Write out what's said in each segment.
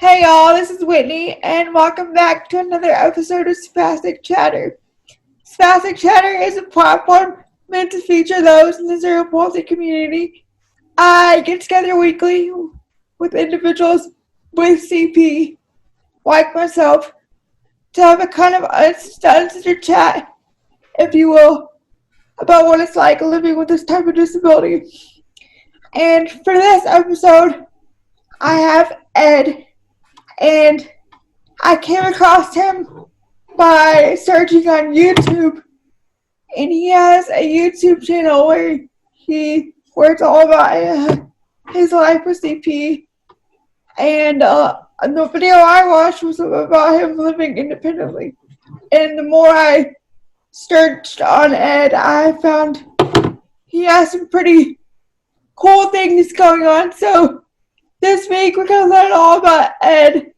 Hey y'all, this is Whitney, and welcome back to another episode of Spastic Chatter. Spastic Chatter is a platform meant to feature those in the Cerebral Palsy community. I get together weekly with individuals with CP, like myself, to have a kind of uncensored chat, if you will, about what it's like living with this type of disability. And for this episode, I have Ed, and I came across him by searching on YouTube, and he has a YouTube channel where it's all about his life with CP, and the video I watched was about him living independently. And the more I searched on Ed, I found he has some pretty cool things going on. So this week we're going to learn all about Ed.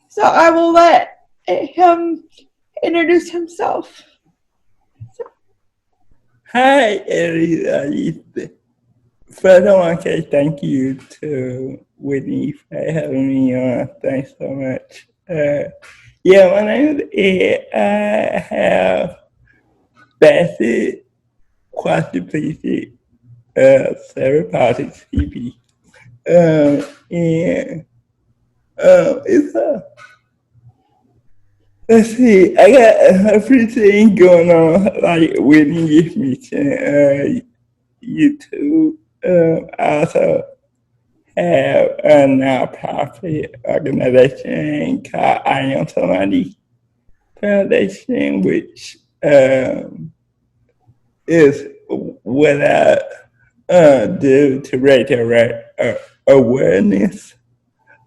So I will let him introduce himself. Hi, everybody. First, I want to say thank you to Whitney for having me on. Thanks so much. My name is Ed. I have Spastic quadriplegic cerebral palsy CP. Let's see, I got everything going on, like Whitney just mentioned, YouTube. I also have a nonprofit organization called I Am Somebody Foundation, which is what I do to raise awareness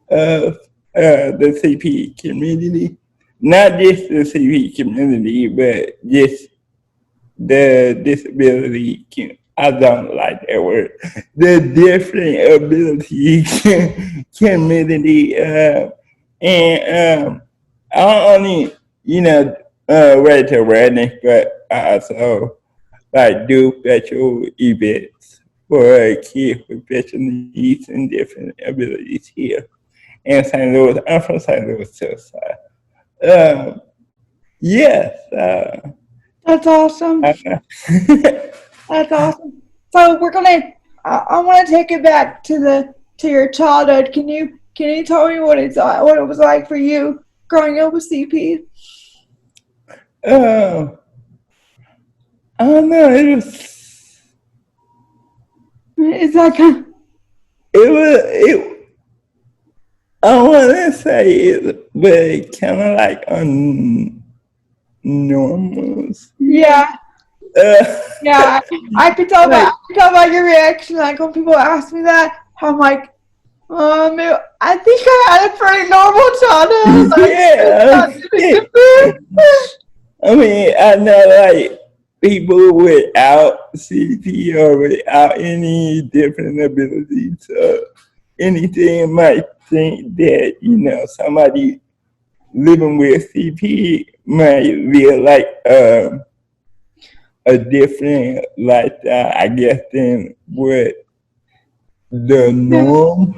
of the CP community. Not just the CP community, but just the disability. I don't like that word. The different abilities community, and I only, raise awareness, but I also do special events for kids with special needs and different abilities here in St. Louis. I'm from St. Louis, too, so. Yes. That's awesome. That's awesome. So we're gonna. I want to take it back to your childhood. Can you tell me what it was like for you growing up with CP? I don't know. Is that kind of... I want to say it, but kind of like normal. Yeah. Yeah, I could tell by your reaction, like when people ask me that, I'm like, I think I had a pretty normal childhood. I mean, I know like people without CP or without any different abilities or anything might think that, somebody living with CP might live like a different lifestyle, I guess, than what the norm.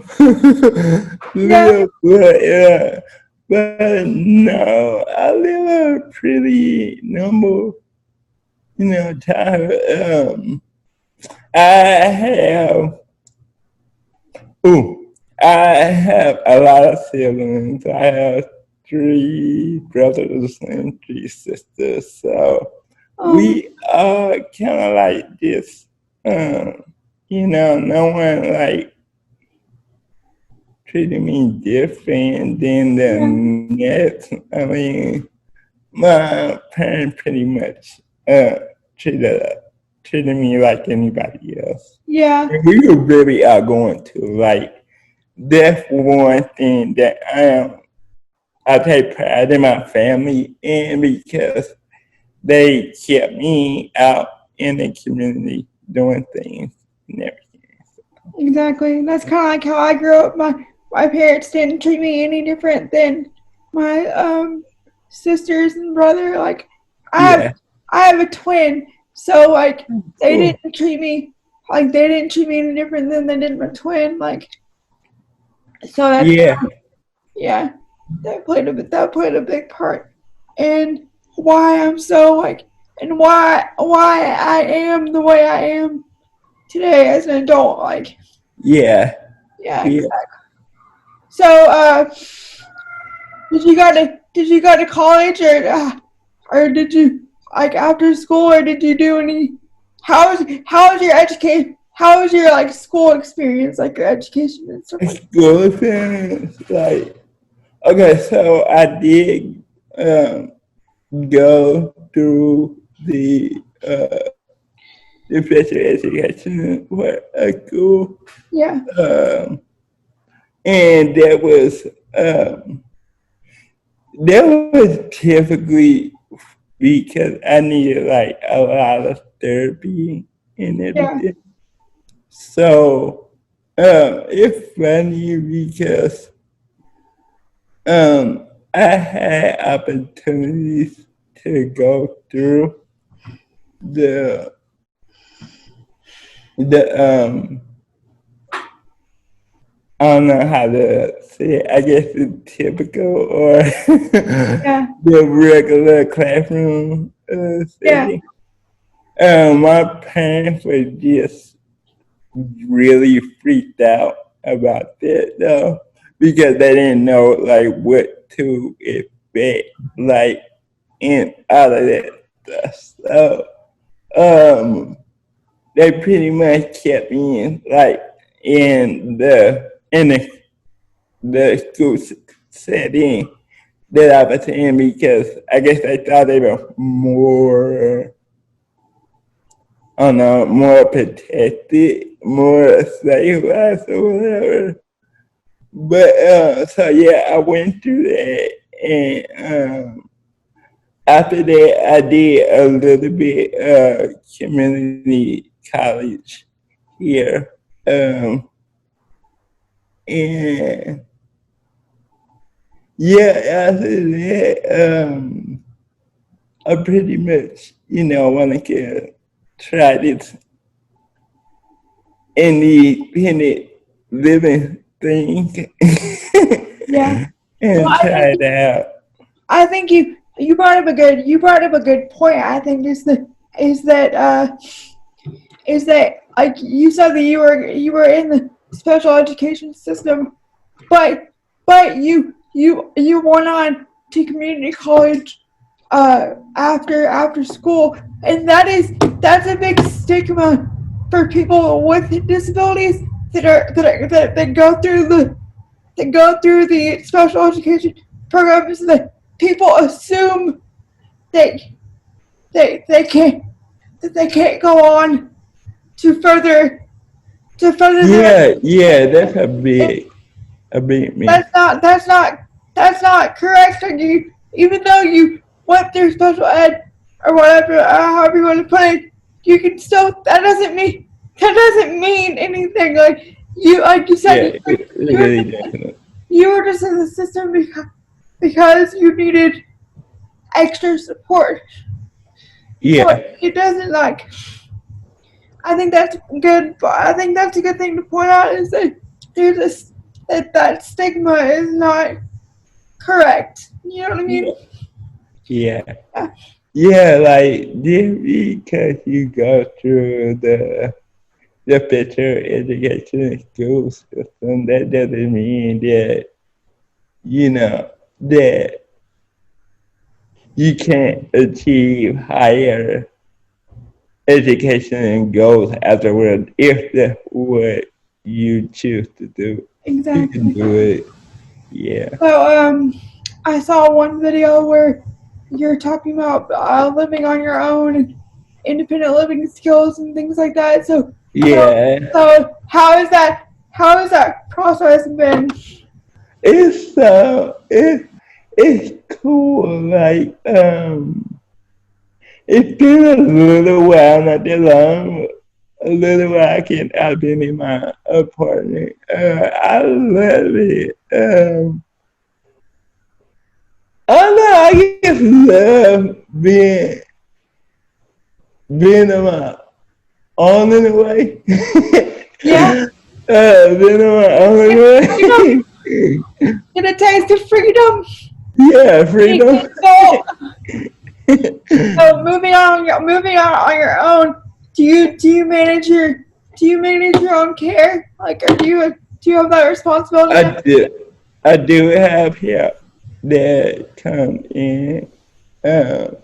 But no, I live a pretty normal, childhood. I have a lot of siblings. I have 3 brothers and 3 sisters, so we are kind of like this. No one like treated me different than the next. I mean, my parents pretty much treated me like anybody else. Yeah. And we were very outgoing too. Like, that's one thing that I take pride in my family, and because they kept me out in the community doing things and everything. Exactly. That's kind of like how I grew up. My parents didn't treat me any different than my sisters and brother. Like I have a twin, so like they didn't treat me any different than they did my twin. Like, so that's yeah, that played a big part in why I'm so like, and why I am the way I am today as an adult. Like, Yeah. yeah, Yeah. exactly. So, did you go to college, or did you like after school, or did you do any? How was your education? How was your like school experience, like your education and stuff like that? School things like, okay, so I did um, go through the special education for a school, Yeah, um, and um, that was typically because I needed like a lot of therapy and yeah, everything. So it's funny because I had opportunities to go through the the I don't know how to say it. I guess the typical or yeah, the regular classroom yeah, setting. My parents were just really freaked out about that though, because they didn't know like what to expect, like in all of that stuff. So they pretty much kept me in like in the school setting that I was in, because I guess they thought they were more, I don't know, more protected, more safe or whatever. But so yeah, I went through that, and after that, I did a little bit community college here, and yeah, after that, I pretty much, want to try this independent living thing yeah. Well, and try it out. I think you brought up a good point. I think is that is that like you said that you were in the special education system, but you went on to community college after school, and that's a big stigma for people with disabilities that go through the special education programs. That people assume that they can't go on to further their Yeah, yeah, that's and a big myth. that's not correct. And even though you went through special ed or whatever, however you want to put it, you can still that doesn't mean anything. Like you said, Yeah, it really doesn't. you were just in the system because you needed extra support. So Yeah, it doesn't like. I think that's good. I think that's a good thing to point out is that there's that stigma is not correct. You know what I mean? yeah, yeah. Yeah, Yeah, like just because you go through the better education school system, that doesn't mean that, you know, that you can't achieve higher education and goals afterward if that's what you choose to do. You can exactly. do it. Yeah. So I saw one video where you're talking about living on your own and independent living skills and things like that. Yeah. So how is that? How has that process been? It's cool. Like it's been a little while, not that long. A little while I've been in my apartment. I love it. I don't know. I just love being on my own in a way. Yeah, Being on my own in a you know, way. Get a taste of freedom. Yeah, freedom. So, so moving on your own. Do you manage your own care? Like, do you have that responsibility? I do have help that come in. Um,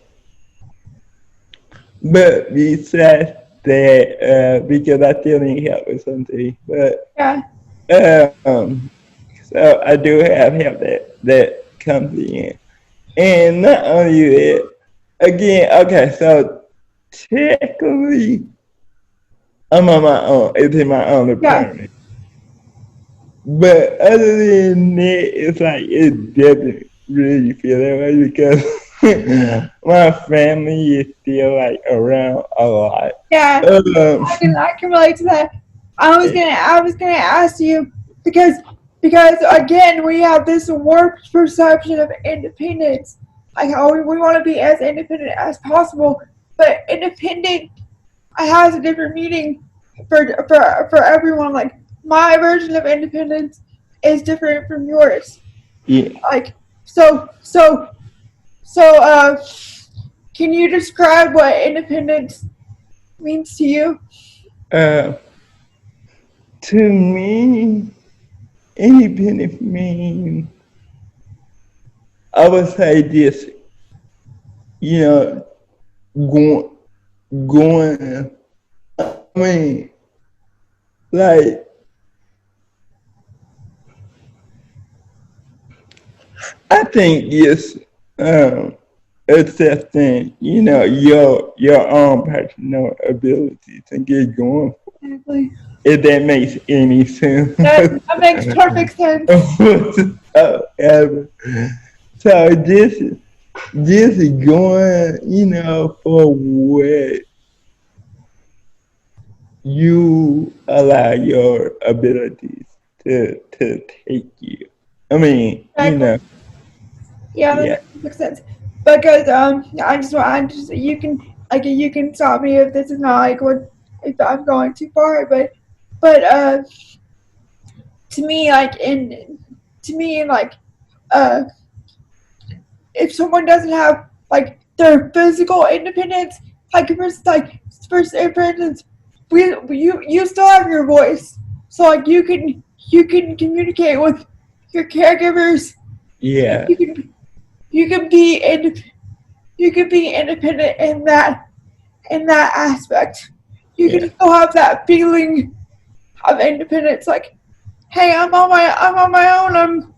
but besides that, because I still need help with something, but Yeah. so I do have help that comes in, and not only that, again, okay, so technically, I'm on my own. It's in my own Yeah. apartment. But other than that, it's like it doesn't really feel that way because my family is still like around a lot. Yeah. I can relate to that. I was gonna ask you because again we have this warped perception of independence. Like how we want to be as independent as possible, but independent has a different meaning for everyone. Like my version of independence is different from yours. Yeah. Like so can you describe what independence means to you? Uh, to me, independent means I would say this, you know, going, going. I mean, like I think it's accepting, your own personal abilities and get going. Exactly. If that makes any sense. That makes perfect sense. Whatsoever. So just going, for what you allow your abilities to take you. I mean, Exactly. Yeah, that yeah, makes perfect sense. Because I just you can stop me if this is not like what if I'm going too far. But to me like in to me like uh if someone doesn't have like their physical independence, for instance, you still have your voice, so like you can communicate with your caregivers. yeah, You can you can be in you can be independent in that aspect. You yeah, can still have that feeling of independence, like, hey, I'm on my own. I'm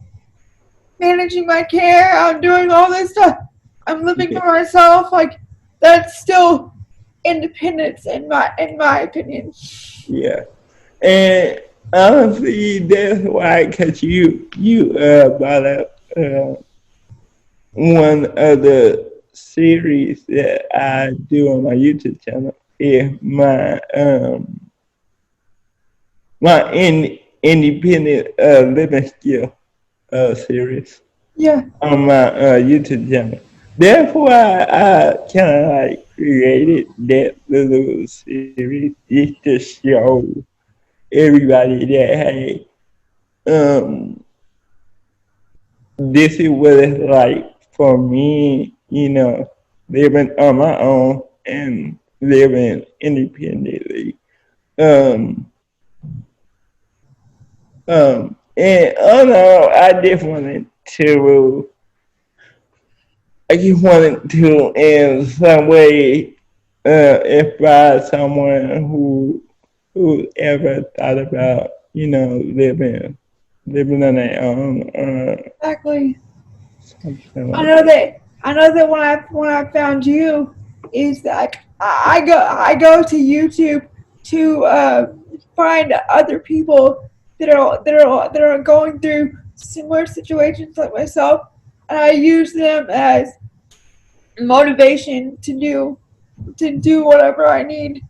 managing my care. I'm doing all this stuff. I'm living yeah, for myself. Like that's still independence in my opinion. yeah. And honestly, that's why, cause you brought up one of the series that I do on my YouTube channel is independent living skill series Yeah, on my YouTube channel. Therefore, I kind of like created that little series just to show everybody that hey, um, this is what it's like for me, living on my own and living independently. Um, and I just wanted to, in some way, inspire someone who ever thought about, living on their own, exactly. something I like know that. that. I know that when I found you, is that I go to YouTube to find other people that are going through similar situations like myself, and I use them as motivation to do whatever I need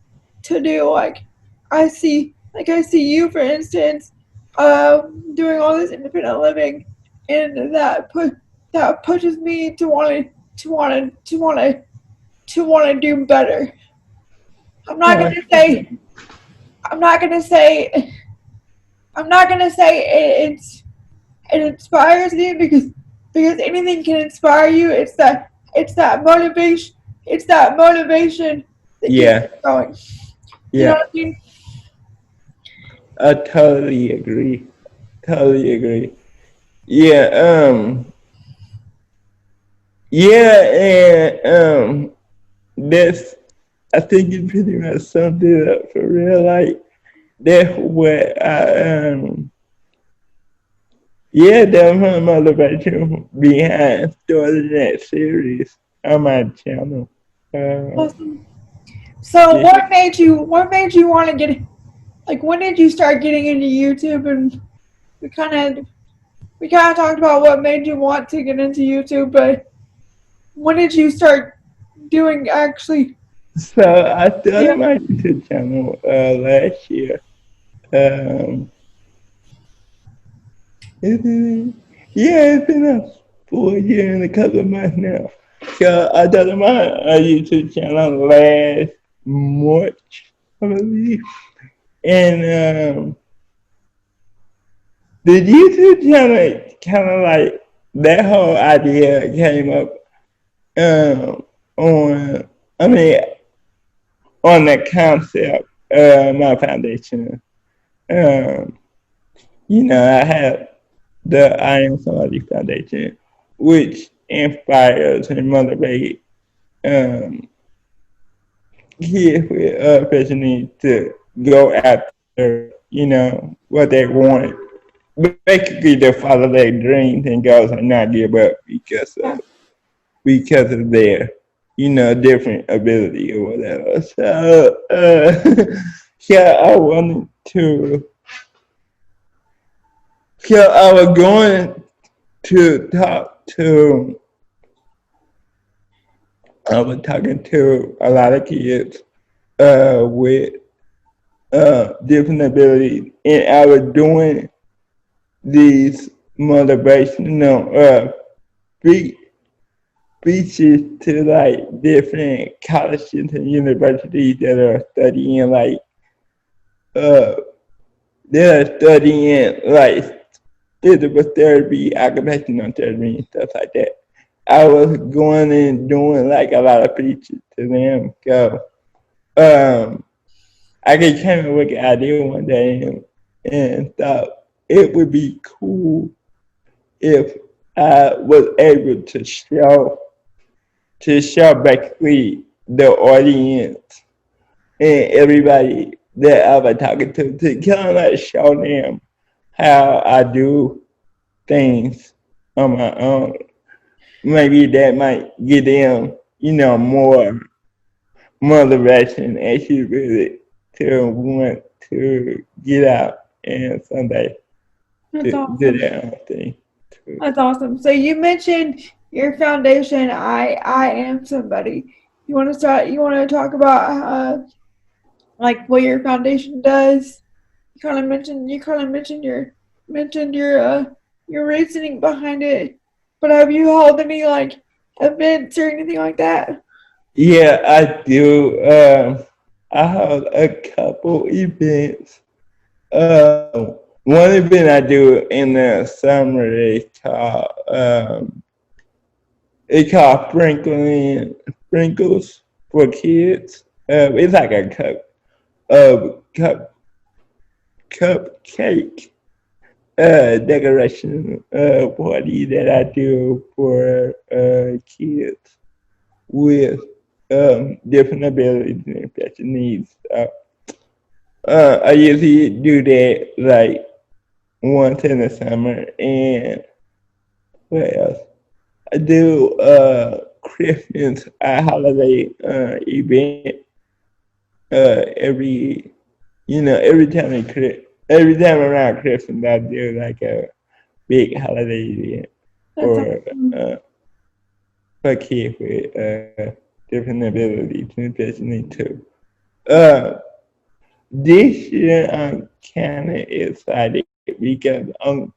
to do. Like I see you, for instance, doing all this independent living, and that pushes me to want to do better. I'm not Uh, gonna say I'm not gonna say I'm not gonna say it's it inspires me because anything can inspire you. It's that motivation. It's that motivation that keeps Yeah, you going. You know yeah, what I mean? I totally agree. Totally agree. Yeah, yeah, and that's, I think you pretty much summed it up for real. Like, that's what that's my motivation behind starting that series on my channel. Awesome. So Yeah. what made you want to get, like, when did you start getting into YouTube? And we kind of we kind of talked about what made you want to get into YouTube, but when did you start doing actually? So I Yeah. started my YouTube channel last year. Um, it's been a full year and a couple of months now. So I started my YouTube channel last March, I believe. And the YouTube channel kind of like, that whole idea came up on, I mean, on the concept of my foundation. Um, I have the I Am Somebody Foundation, which inspires and motivates kids with special needs to go after, what they want. Basically, to follow their dreams and goals and not give up because of their, different ability or whatever. So, yeah, I was going to talk to, I was talking to a lot of kids with different abilities, and I was doing these motivational speeches to like different colleges and universities that are studying like uh they're studying like physical therapy, occupational therapy, and stuff like that. I was going and doing like a lot of speeches to them. So I just came up with an idea one day and thought it would be cool if I was able to show basically the audience and everybody that I was talking to kind of like show them how I do things on my own. Maybe that might give them, more motivation actually really to want to get out and someday That's to do awesome. their own thing. Too. That's awesome. So you mentioned your foundation. I am somebody. You want to talk about like what your foundation does? You kind of mentioned your reasoning behind it. But have you held any like events or anything like that? Yeah, I do. I have a couple events. One event I do in the summer is called sprinkles for kids. It's like a cupcake decoration party that I do for kids with different abilities and special needs. I usually do that like once in the summer, and what else? I do Christmas holiday event every every time around Christmas I do like a big holiday event That's for awesome. uh for kids with different abilities and especially too. Uh this year I'm kinda excited because I'm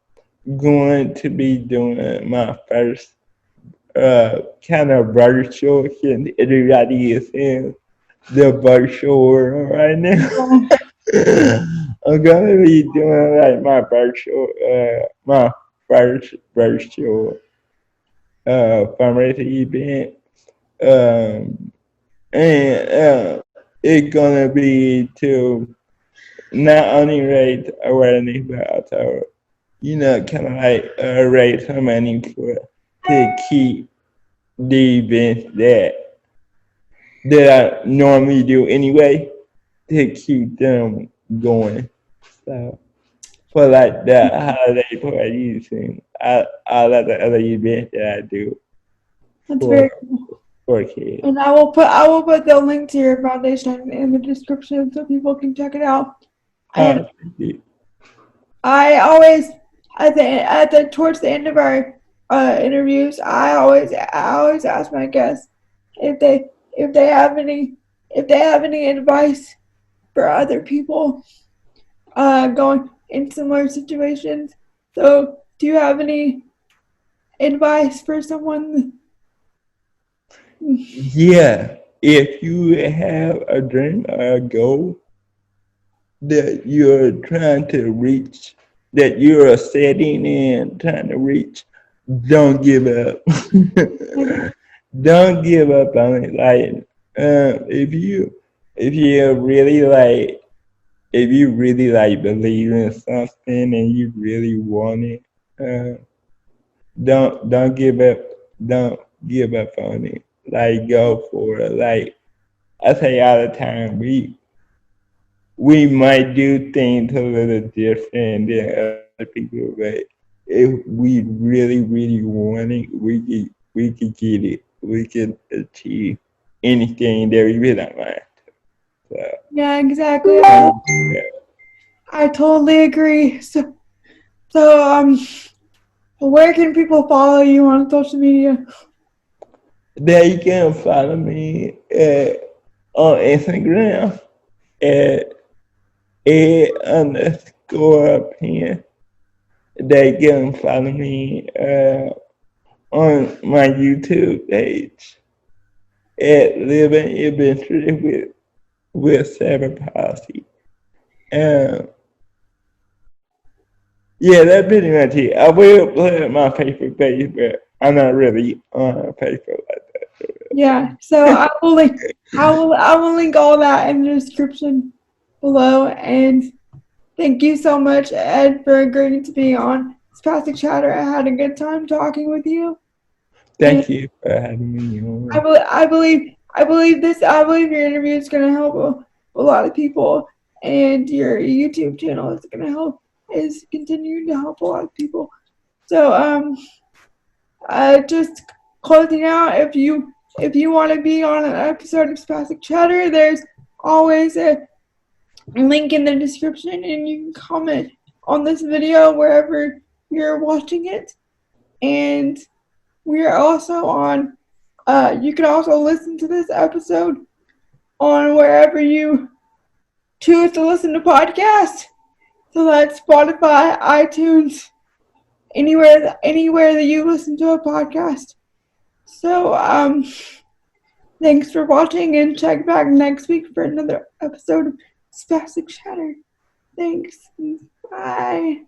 going to be doing my first kind of virtual, and everybody is in the virtual world right now. I'm gonna be doing like my virtual first virtual fundraising event. And it's gonna be to not only raise awareness but also, kind of like raise some money to keep the events that I normally do anyway, to keep them going. So for like the holiday parties and all of the other events that I do That's for very cool. for kids. And I will put the link to your foundation in the description so people can check it out. And I always towards the end of our interviews, I always ask my guests if they have any advice for other people going in similar situations. So, do you have any advice for someone? Yeah, if you have a dream or a goal that you're trying to reach, that you're setting and trying to reach, don't give up. Don't give up on it. Like, if you really like, if you really like believe in something and you really want it, don't give up. Don't give up on it. Like, go for it. Like I say all the time, we might do things a little different than other people, but if we really, really want it, we could get it. We could achieve anything that we really want. So, Yeah, exactly. yeah. I totally agree. So where can people follow you on social media? They can follow me on Instagram at @Penn. They can follow me on my YouTube page at Living Adventure with Cerebral Palsy. Yeah, that's pretty much it. I will put up my Facebook page, but I'm not really on Facebook like that. Yeah, so I will link all that in the description below. And thank you so much, Ed, for agreeing to be on Spastic Chatter. I had a good time talking with you. And Thank you for having me on. I believe your interview is going to help a lot of people, and your YouTube channel is going to continuing to help a lot of people. So just closing out, if you want to be on an episode of Spastic Chatter, there's always a link in the description, and you can comment on this video wherever you're watching it. And we are also on you can also listen to this episode on wherever you choose to listen to podcasts. So that's Spotify, iTunes, anywhere that you listen to a podcast. So thanks for watching, and check back next week for another episode of Spastic Chatter. Thanks. Bye.